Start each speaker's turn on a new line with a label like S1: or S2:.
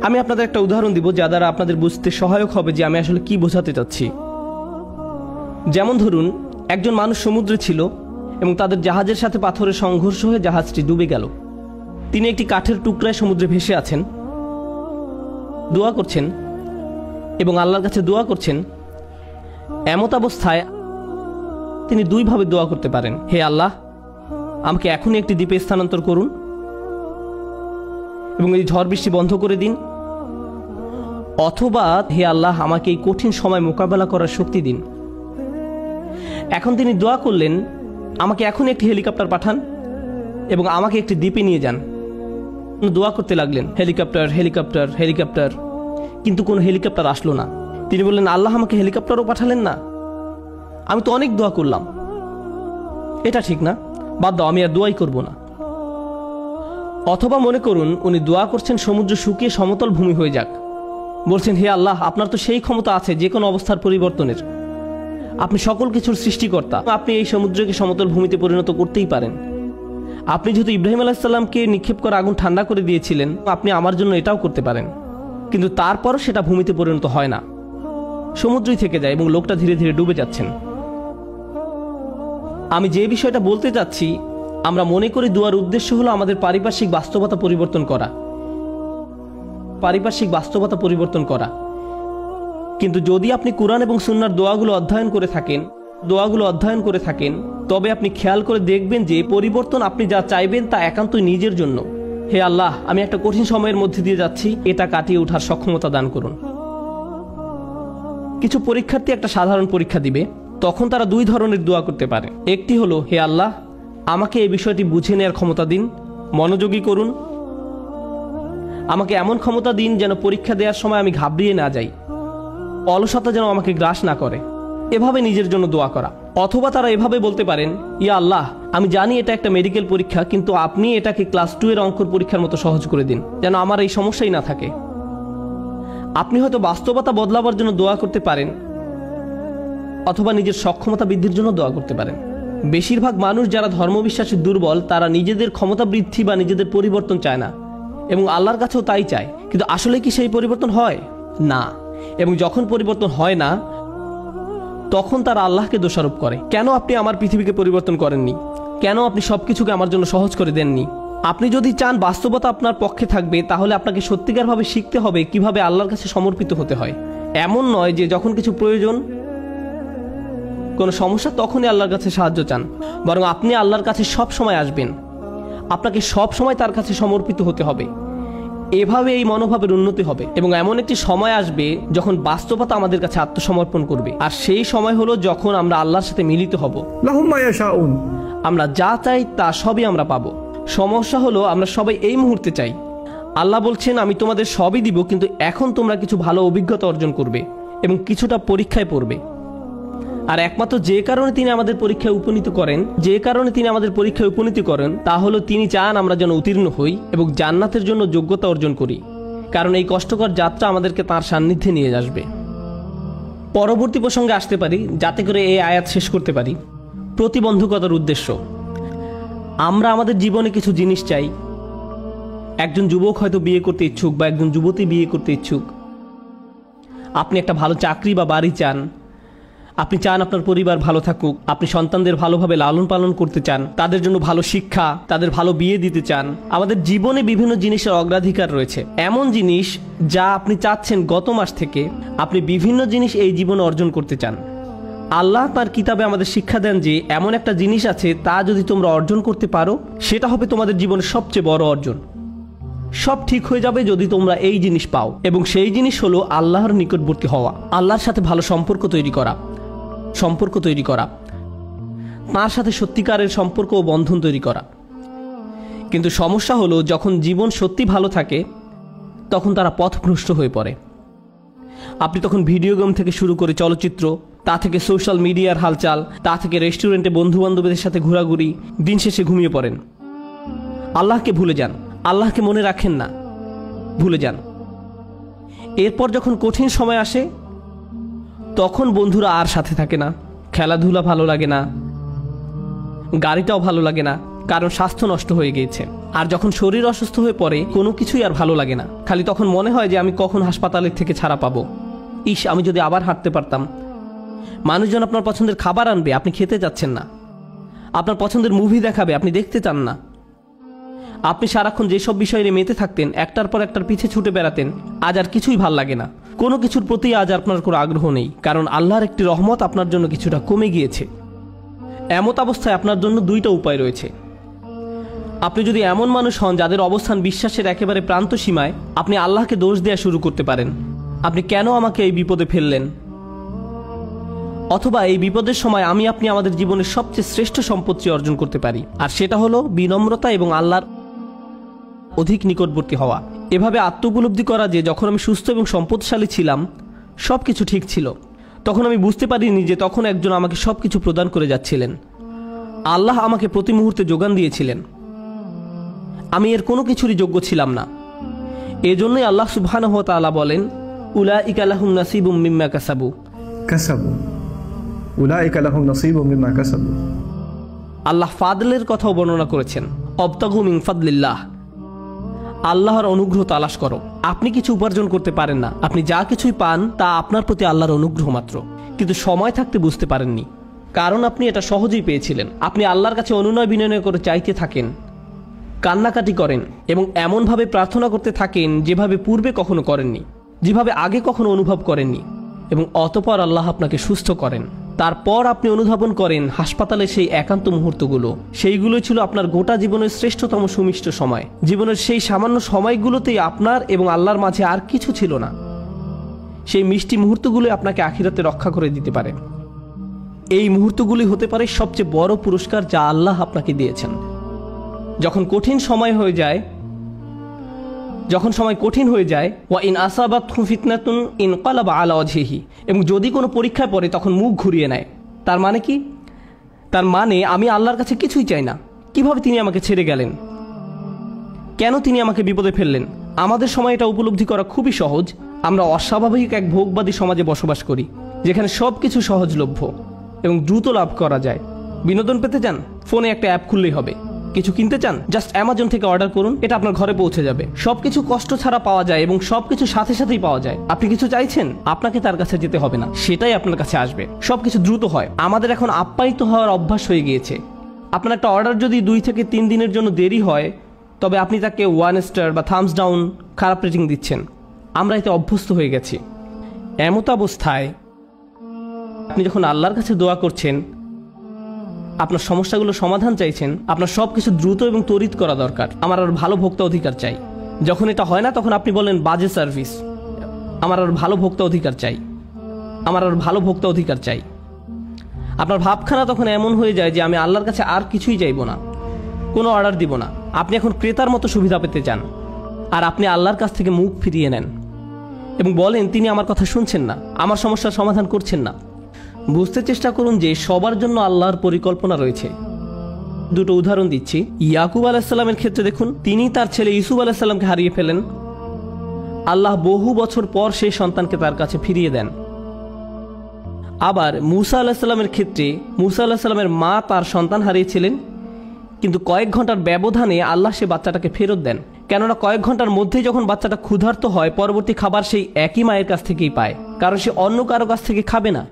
S1: আমি আপনাদের একটা উদাহরণ দিব যা দ্বারা আপনাদের বুঝতে সহায়ক হবে যে আমি আসলে কি বোঝাতে চাচ্ছি। যেমন ধরুন, একজন মানুষ সমুদ্রে ছিল এবং তাদের জাহাজের সাথে পাথরের সংঘর্ষ হয়ে জাহাজটি ডুবে গেল। তিনি একটি কাঠের টুকরায় সমুদ্রে ভেসে আছেন, দোয়া করছেন এবং আল্লাহর কাছে দোয়া করছেন। এমত অবস্থায় তিনি দুইভাবে দোয়া করতে পারেন, হে আল্লাহ, আমাকে এখনই একটি দ্বীপে স্থানান্তর করুন এবং এই ঝড় বৃষ্টি বন্ধ করে দিন, অথবা হে আল্লাহ, আমাকে এই কঠিন সময় মোকাবেলা করার শক্তি দিন। এখন তিনি দোয়া করলেন, আমাকে এখনই একটি হেলিকপ্টার পাঠান এবং আমাকে একটি দ্বীপে নিয়ে যান। দোয়া করতে লাগলেন, হেলিকপ্টার হেলিকপ্টার হেলিকপ্টার, কিন্তু কোনো হেলিকপ্টার আসলো না। তিনি বললেন, আল্লাহ, আমাকে হেলিকপ্টারও পাঠালেন না, আমি তো অনেক দোয়া করলাম, এটা ঠিক না, বাদ দাও, আমি আর দোয়াই করব না। অথবা মনে করুন উনি দোয়া করছেন সমুদ্র শুকিয়ে সমতল ভূমি হয়ে যাক, বলছেন, হে আল্লাহ, আপনার তো সেই ক্ষমতা আছে যে কোনো অবস্থার পরিবর্তনের, আপনি সকল কিছুর সৃষ্টিকর্তা, আপনি এই সমুদ্রকে সমতল ভূমিতে পরিণত করতেই পারেন। আপনি যেহেতু ইব্রাহিম আলাইহিসসালামকে নিক্ষেপ করে আগুন ঠান্ডা করে দিয়েছিলেন, আপনি আমার জন্য এটাও করতে পারেন। কিন্তু তারপরও সেটা ভূমিতে পরিণত হয় না, সমুদ্রই থেকে যায় এবং লোকটা ধীরে ধীরে ডুবে যাচ্ছেন। আমি যে বিষয়টা বলতে চাচ্ছি, আমরা মনে করি দোয়ার উদ্দেশ্য হলো আমাদের পারিপার্শ্বিক বাস্তবতা পরিবর্তন করা, পারিপার্শ্বিক বাস্তবতা পরিবর্তন করা। কিন্তু যদি আপনি কুরআন এবং সুন্নাহর দোয়াগুলো অধ্যয়ন করে থাকেন, তবে আপনি খেয়াল করে দেখবেন যে পরিবর্তন আপনি যা চাইবেন তা একান্তই নিজের জন্য। হে আল্লাহ, আমি একটা কঠিন সময়ের মধ্যে দিয়ে যাচ্ছি, এটা কাটিয়ে ওঠার সক্ষমতা দান করুন। কিছু পরীক্ষার্থী একটা সাধারণ পরীক্ষা দিবে, তখন তারা দুই ধরনের দোয়া করতে পারে। একটি হলো, হে আল্লাহ, আমাকে এই বিষয়টি বুঝে নেওয়ার ক্ষমতা দিন, মনোযোগী করুন, আমাকে এমন ক্ষমতা দিন যেন পরীক্ষা দেওয়ার সময় আমি ঘাবড়িয়ে না যাই, অলসতা যেন আমাকে গ্রাস না করে, এভাবে নিজের জন্য দোয়া করা। অথবা তারা এভাবে বলতে পারেন, ইয়া আল্লাহ, আমি জানি এটা একটা মেডিকেল পরীক্ষা, কিন্তু আপনি এটাকে ক্লাস 2 এর অঙ্কর পরীক্ষার মতো সহজ করে দিন, যেন আমার এই সমস্যাই না থাকে। আপনি হয়তো বাস্তবতা বদলাবার জন্য দোয়া করতে পারেন, অথবা নিজের সক্ষমতা বৃদ্ধির জন্য দোয়া করতে পারেন। বেশিরভাগ মানুষ যারা ধর্মবিশ্বাসে দুর্বল, তারা নিজেদের ক্ষমতা বৃদ্ধি বা নিজেদের পরিবর্তন চায় না, এবং আল্লাহর কাছেও তাই চায়। কিন্তু আসলে কি সেই পরিবর্তন হয় না? এবং যখন পরিবর্তন হয় না, তখন তারা আল্লাহকে দোষারোপ করে, কেন আপনি আমার পৃথিবীকে পরিবর্তন করেননি, কেন আপনি সবকিছুকে আমার জন্য সহজ করে দেননি। আপনি যদি চান বাস্তবতা আপনার পক্ষে থাকবে, তাহলে আপনাকে সত্যিকারভাবে শিখতে হবে কিভাবে আল্লাহর কাছে সমর্পিত হতে হয়। এমন নয় যে যখন কিছু প্রয়োজন, কোনো সমস্যা, তখনই আল্লাহর কাছে সাহায্য চান, বরং আপনি আল্লাহর কাছে সব সময় আসবেন, আপনাকে সব সময় তার কাছে সমর্পিত হতে হবে। এভাবে এই মনোভাবের উন্নতি হবে এবং এমন একটি সময় আসবে যখন বাস্তবতা আমাদের কাছে আত্মসমর্পণ করবে, আর সেই সময় হলো যখন আমরা আল্লাহর সাথে মিলিত হব। আমরা যা চাই তা সবই আমরা পাবো। সমস্যা হলো আমরা সবাই এই মুহূর্তে চাই। আল্লাহ বলছেন, আমি তোমাদের সবই দিব, কিন্তু এখন তোমরা কিছু ভালো অভিজ্ঞতা অর্জন করবে এবং কিছুটা পরীক্ষায় পড়বে। আর একমাত্র যে কারণে তিনি আমাদের পরীক্ষায় উপনীত করেন তা হলো তিনি চান আমরা যেন উত্তীর্ণ হই এবং জান্নাতের জন্য যোগ্যতা অর্জন করি, কারণ এই কষ্টকর যাত্রা আমাদেরকে তার সান্নিধ্যে নিয়ে আসবে। পরবর্তী প্রসঙ্গে আসতে পারি, যাতে করে এই আয়াত শেষ করতে পারি। প্রতিবন্ধকতার উদ্দেশ্য। আমরা আমাদের জীবনে কিছু জিনিস চাই। একজন যুবক হয়তো বিয়ে করতে ইচ্ছুক বা একজন যুবতী বিয়ে করতে ইচ্ছুক। আপনি একটা ভালো চাকরি বা বাড়ি চান, আপনি চান আপনার পরিবার ভালো থাকুক, আপনি সন্তানদের ভালোভাবে লালন পালন করতে চান, তাদের জন্য ভালো শিক্ষা, তাদের ভালো বিয়ে দিতে চান। আমাদের জীবনে বিভিন্ন জিনিসের অগ্রাধিকার রয়েছে, এমন জিনিস যা আপনি চাচ্ছেন গত মাস থেকে। আপনি বিভিন্ন জিনিস এই জীবনে অর্জন করতে চান। আল্লাহ তার কিতাবে আমাদের শিক্ষা দেন যে এমন একটা জিনিস আছে, তা যদি তোমরা অর্জন করতে পারো, সেটা হবে তোমাদের জীবনের সবচেয়ে বড় অর্জন। সব ঠিক হয়ে যাবে যদি তোমরা এই জিনিস পাও, এবং সেই জিনিস হলো আল্লাহর নিকটবর্তী হওয়া, আল্লাহর সাথে ভালো সম্পর্ক তৈরি করা, তার সাথে সত্যিকারের সম্পর্ক ও বন্ধন তৈরি করা। কিন্তু সমস্যা হলো যখন জীবন সত্যি ভালো থাকে, তখন তারা পথভ্রষ্ট হয়ে পড়ে। আপনি তখন ভিডিও গেম থেকে শুরু করে চলচ্চিত্র, তা থেকে সোশ্যাল মিডিয়ার হালচাল, তা থেকে রেস্টুরেন্টে বন্ধু বান্ধবদের সাথে ঘোরাঘুরি, দিন শেষে ঘুমিয়ে পড়েন। আল্লাহকে ভুলে যান, আল্লাহকে মনে রাখেন না, ভুলে যান। এরপর যখন কঠিন সময় আসে, তখন বন্ধুরা আর সাথে থাকে না, খেলাধুলা ভালো লাগে না, গাড়িটাও ভালো লাগে না, কারণ স্বাস্থ্য নষ্ট হয়ে গিয়েছে। আর যখন শরীর অসুস্থ হয়ে পড়ে কোনো কিছুই আর ভালো লাগে না, খালি তখন মনে হয় যে আমি কখন হাসপাতালের থেকে ছাড়া পাবো। ইস, আমি যদি আবার হাঁটতে পারতাম। মানুষজন আপনার পছন্দের খাবার আনবে, আপনি খেতে যাচ্ছেন না। আপনার পছন্দের মুভি দেখাবে, আপনি দেখতে চান না। আপনি সারাক্ষণ যেসব বিষয়ে মেতে থাকতেন, একটার পর একটার পিছে ছুটে বেড়াতেন, আজ আর কিছুই ভাল লাগে না। কোনো কিছুর প্রতি আজ আপনার কোনো আগ্রহ নেই, কারণ আল্লাহর একটি রহমত আপনার জন্য কিছুটা কমে গিয়েছে। এমত অবস্থায় আপনার জন্য দুইটা উপায় রয়েছে। আপনি যদি এমন মানুষ হন যাদের অবস্থান বিশ্বাসের একেবারে প্রান্ত সীমায়, আপনি আল্লাহকে দোষ দেওয়া শুরু করতে পারেন, আপনি কেন আমাকে এই বিপদে ফেললেন। অথবা এই বিপদের সময় আপনি আমাদের জীবনের সবচেয়ে শ্রেষ্ঠ সম্পত্তি অর্জন করতে পারি, আর সেটা হলো বিনম্রতা এবং আল্লাহর অধিক নিকটবর্তী হওয়া। এভাবে আত্মোপলব্ধি করা যে যখন আমি সুস্থ এবং সম্পদশালী ছিলাম, সব কিছু ঠিক ছিল, তখন আমি বুঝতে পারিনি যে তখন একজন আমাকে সব কিছু প্রদান করে যাচ্ছিলেন। আল্লাহ আমাকে প্রতি মুহূর্তে যোগান দিয়েছিলেন। আমি এর কোনো কিছুরই যোগ্য ছিলাম না। এজন্যই আল্লাহ সুবহানাহু ওয়া তাআলা বলেন, উলাইকা লাহুম নাসিবুম মিম্মা কাসাবু।
S2: উলাইকা লাহুম নাসিবুম মিম্মা কাসাবু।
S1: আল্লাহ ফাদলের কথাও বর্ণনা করেছেন, অবতাগু মিন ফাদলিল্লাহ। আল্লাহর অনুগ্রহ তালাশ করো। আপনি কিছু উপার্জন করতে পারেন না, আপনি যা কিছুই পান তা আপনার প্রতি আল্লাহর অনুগ্রহ মাত্র। কিন্তু সময় থাকতে বুঝতে পারেননি, কারণ আপনি এটা সহজেই পেয়েছিলেন। আপনি আল্লাহর কাছে অনুনয় বিনয় করে চাইতে থাকেন, কান্নাকাটি করেন এবং এমনভাবে প্রার্থনা করতে থাকেন যেভাবে পূর্বে কখনো করেননি, যেভাবে আগে কখনো অনুভব করেননি, এবং অতঃপর আল্লাহ আপনাকে সুস্থ করেন। তারপর আপনি অনুধাবন করেন হাসপাতালে সেই একান্ত মুহূর্তগুলো, সেইগুলোই ছিল আপনার গোটা জীবনের শ্রেষ্ঠতম সুমিষ্ট সময়। জীবনের সেই সামান্য সময়গুলোতেই আপনার এবং আল্লাহর মাঝে আর কিছু ছিল না। সেই মিষ্টি মুহূর্তগুলো আপনাকে আখিরাতে রক্ষা করে দিতে পারে। এই মুহূর্তগুলি হতে পারে সবচেয়ে বড় পুরস্কার যা আল্লাহ আপনাকে দিয়েছেন। যখন কঠিন সময় হয়ে যায়, ওয়া ইন আসাবাতহু ফিতনাতুন ইনকালাবা আলা ওয়াজহিহি, এবং যদি কোনো পরীক্ষায় পড়ে তখন মুখ ঘুরিয়ে নেয়। তার মানে কি? তার মানে আমি আল্লাহর কাছে কিছুই চাই না। কিভাবে তিনি আমাকে ছেড়ে গেলেন? কেন তিনি আমাকে বিপদে ফেললেন? আমাদের সময় এটা উপলব্ধি করা খুবই সহজ। আমরা অস্বাভাবিক এক ভোগবাদী সমাজে বসবাস করি, যেখানে সব কিছু সহজলভ্য এবং দ্রুত লাভ করা যায়। বিনোদন পেতে চান? ফোনে একটা অ্যাপ খুললেই হবে। কিছু কিনতে চান? জাস্ট অ্যামাজন থেকে অর্ডার করুন, এটা আপনার ঘরে পৌঁছে যাবে। সবকিছু কষ্ট ছাড়া পাওয়া যায় এবং সবকিছু সাথে সাথেই পাওয়া যায়। আপনি কিছু চাইছেন, আপনাকে তার কাছে যেতে হবে না, সেটাই আপনার কাছে আসবে। সবকিছু দ্রুত হয়। আমাদের এখন আপ্যায়িত হওয়ার অভ্যাস হয়ে গিয়েছে। আপনার একটা অর্ডার যদি 2 থেকে 3 দিনের জন্য দেরি হয়, তবে আপনি তাকে 1 স্টার বা থামস ডাউন খারাপ রেটিং দিচ্ছেন। আমরা এতে অভ্যস্ত হয়ে গেছি। এমত অবস্থায় আপনি যখন আল্লাহর কাছে দোয়া করছেন, আপনার সমস্যাগুলো সমাধান চাইছেন, আপনার সব কিছু দ্রুত এবং ত্বরিত করা দরকার। আমার আর ভালো ভোক্তা অধিকার চাই। যখন এটা হয় না, তখন আপনি বলেন বাজে সার্ভিস। আমার আর ভালো ভোক্তা অধিকার চাই, আমার আর ভালো ভোক্তা অধিকার চাই। আপনার ভাবখানা তখন এমন হয়ে যায় যে আমি আল্লাহর কাছে আর কিছুই চাইব না, কোনো অর্ডার দিব না। আপনি এখন ক্রেতার মতো সুবিধা পেতে চান, আর আপনি আল্লাহর কাছ থেকে মুখ ফিরিয়ে নেন এবং বলেন তিনি আমার কথা শুনছেন না, আমার সমস্যার সমাধান করছেন না। বুঝতে চেষ্টা করুন যে সবার জন্য আল্লাহর পরিকল্পনা রয়েছে। দুটো উদাহরণ দিচ্ছি। ইয়াকুব আলাইহিসসালামের ক্ষেত্রে দেখুন, তিনি তার ছেলে ইউসুফ আলাইহিসসালামকে হারিয়ে ফেলেন। আল্লাহ বহু বছর পর সেই সন্তানকে তার কাছে ফিরিয়ে দেন। আবার মুসা আলাইহিসসালামের ক্ষেত্রে, মুসা আলাইহিসসালামের মা তার সন্তান হারিয়েছিলেন, কিন্তু কয়েক ঘন্টার ব্যবধানে আল্লাহ সে বাচ্চাটাকে ফেরত দেন। কেননা কয়েক ঘন্টার মধ্যেই যখন বাচ্চাটা ক্ষুধার্ত হয়, পরবর্তী খাবার সেই একই মায়ের কাছ থেকেই পায়, কারণ সে অন্য কারো কাছ থেকে খাবে না।